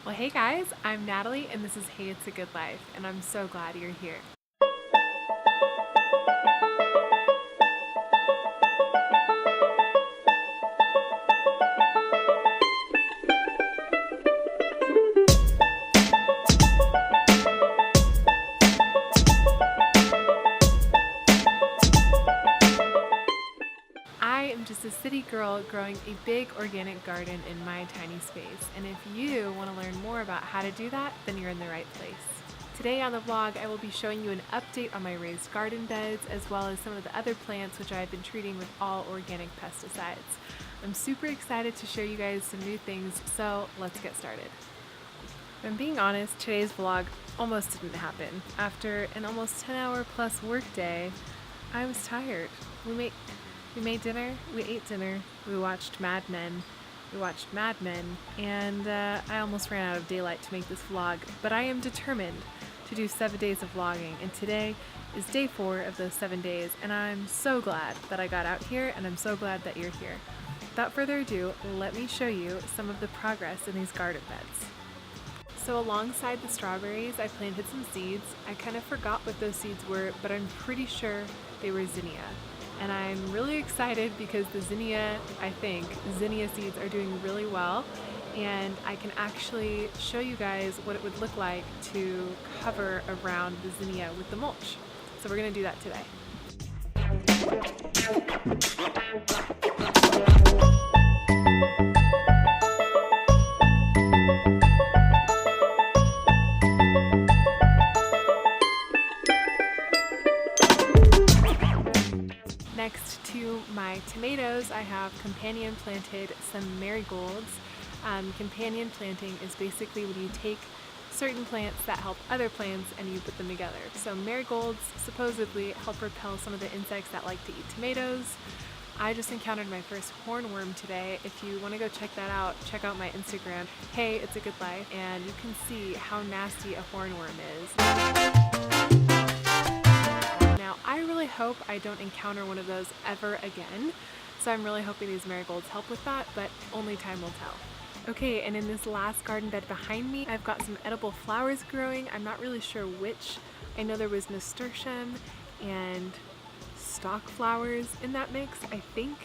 Well, hey guys, I'm Natalie and this is Hey It's a Good Life, and I'm so glad you're here. I am just a city girl growing a big organic garden in my tiny space, and if you want to learn more about how to do that, then you're in the right place. Today on the vlog, I will be showing you an update on my raised garden beds, as well as some of the other plants which I've been treating with all organic pesticides. I'm super excited to show you guys some new things, so let's get started. If I'm being honest, today's vlog almost didn't happen. After an almost 10-hour plus work day, I was tired. We made dinner, we ate dinner, we watched Mad Men, and I almost ran out of daylight to make this vlog, but I am determined to do 7 days of vlogging, and today is day 4 of those 7 days, and I'm so glad that I got out here, and I'm so glad that you're here. Without further ado, let me show you some of the progress in these garden beds. So alongside the strawberries, I planted some seeds. I kind of forgot what those seeds were, but I'm pretty sure they were zinnia. And I'm really excited because the zinnia seeds are doing really well, and I can actually show you guys what it would look like to cover around the zinnia with the mulch. So we're going to do that today. Next to my tomatoes, I have companion planted some marigolds. Companion planting is basically when you take certain plants that help other plants and you put them together. So marigolds supposedly help repel some of the insects that like to eat tomatoes. I just encountered my first hornworm today. If you want to go check that out, check out my Instagram, Hey It's a Good Life, and you can see how nasty a hornworm is. Now, I really hope I don't encounter one of those ever again, so I'm really hoping these marigolds help with that, but only time will tell. Okay, and in this last garden bed behind me, I've got some edible flowers growing. I'm not really sure which. I know there was nasturtium and stock flowers in that mix, I think,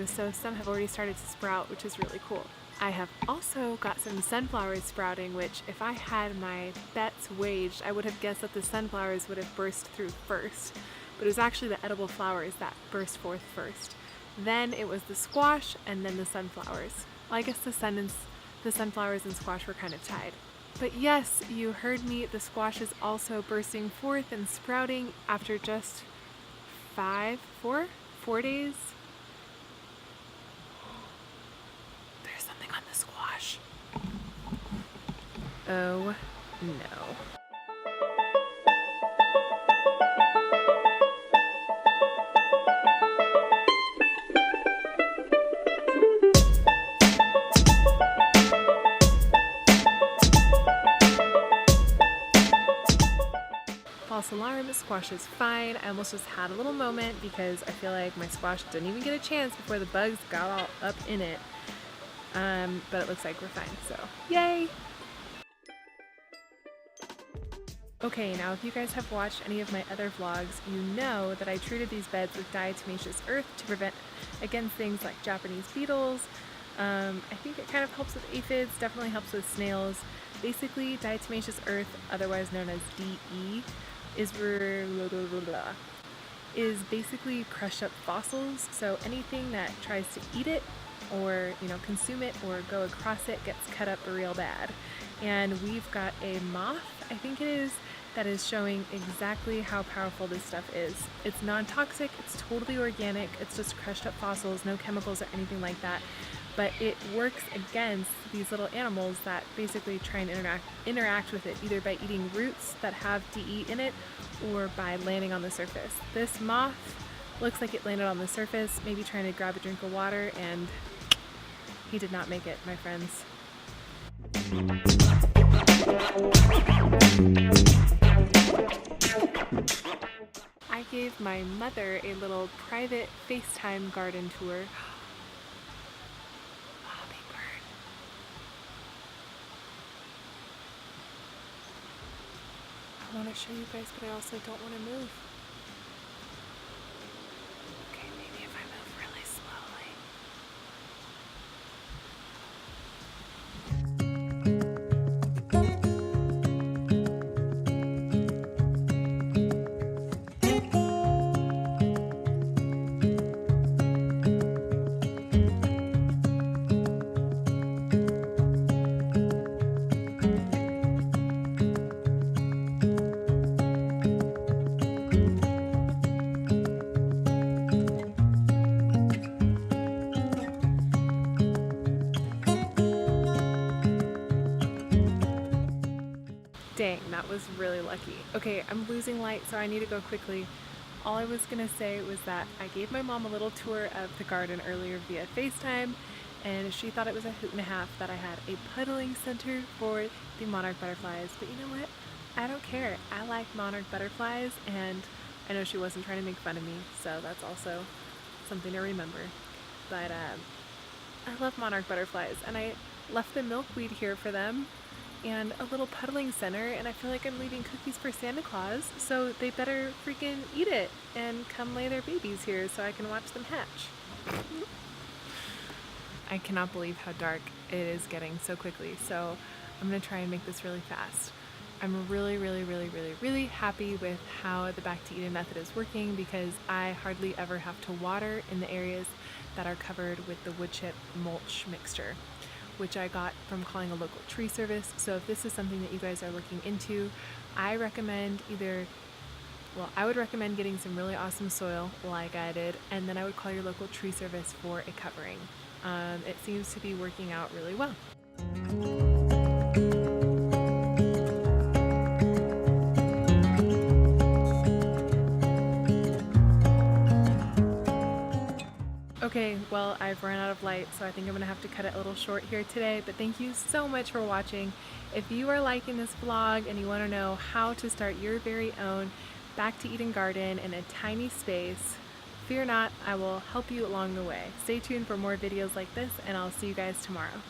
so some have already started to sprout, which is really cool. I have also got some sunflowers sprouting, which if I had my bets waged, I would have guessed that the sunflowers would have burst through first, but it was actually the edible flowers that burst forth first. Then it was the squash, and then the sunflowers. Well, I guess the sunflowers and squash were kind of tied. But yes, you heard me, the squash is also bursting forth and sprouting after just 4 days. On the squash. Oh no. False alarm, squash is fine. I almost just had a little moment because I feel like my squash didn't even get a chance before the bugs got all up in it. But it looks like we're fine, so yay! Okay, now if you guys have watched any of my other vlogs, you know that I treated these beds with diatomaceous earth to prevent against things like Japanese beetles. I think it kind of helps with aphids, definitely helps with snails. Basically, diatomaceous earth, otherwise known as DE, is basically crushed up fossils, so anything that tries to eat it or consume it or go across it gets cut up real bad. And we've got a moth, I think it is, that is showing exactly how powerful this stuff is. It's non-toxic, it's totally organic, it's just crushed up fossils, no chemicals or anything like that, but it works against these little animals that basically try and interact with it, either by eating roots that have DE in it or by landing on the surface. This moth looks like it landed on the surface, maybe trying to grab a drink of water, and he did not make it, my friends. I gave my mother a little private FaceTime garden tour. I want to show you guys, but I also don't want to move. Okay, maybe if I move really slowly. Dang, that was really lucky. Okay, I'm losing light, so I need to go quickly. All I was gonna say was that I gave my mom a little tour of the garden earlier via FaceTime, and she thought it was a hoot and a half that I had a puddling center for the monarch butterflies. But you know what? I don't care. I like monarch butterflies, and I know she wasn't trying to make fun of me, so that's also something to remember. But I love monarch butterflies, and I left the milkweed here for them and a little puddling center, and I feel like I'm leaving cookies for Santa Claus, so they better freaking eat it and come lay their babies here so I can watch them hatch. I cannot believe how dark it is getting so quickly, so I'm gonna try and make this really fast. I'm really happy with how the Back to Eden method is working, because I hardly ever have to water in the areas that are covered with the wood chip mulch mixture, which I got from calling a local tree service. So if this is something that you guys are looking into, I recommend I would recommend getting some really awesome soil like I did, and then I would call your local tree service for a covering. It seems to be working out really well. Okay, well, I've run out of light, so I think I'm gonna have to cut it a little short here today, but thank you so much for watching. If you are liking this vlog and you wanna know how to start your very own Back to Eden garden in a tiny space, fear not, I will help you along the way. Stay tuned for more videos like this, and I'll see you guys tomorrow.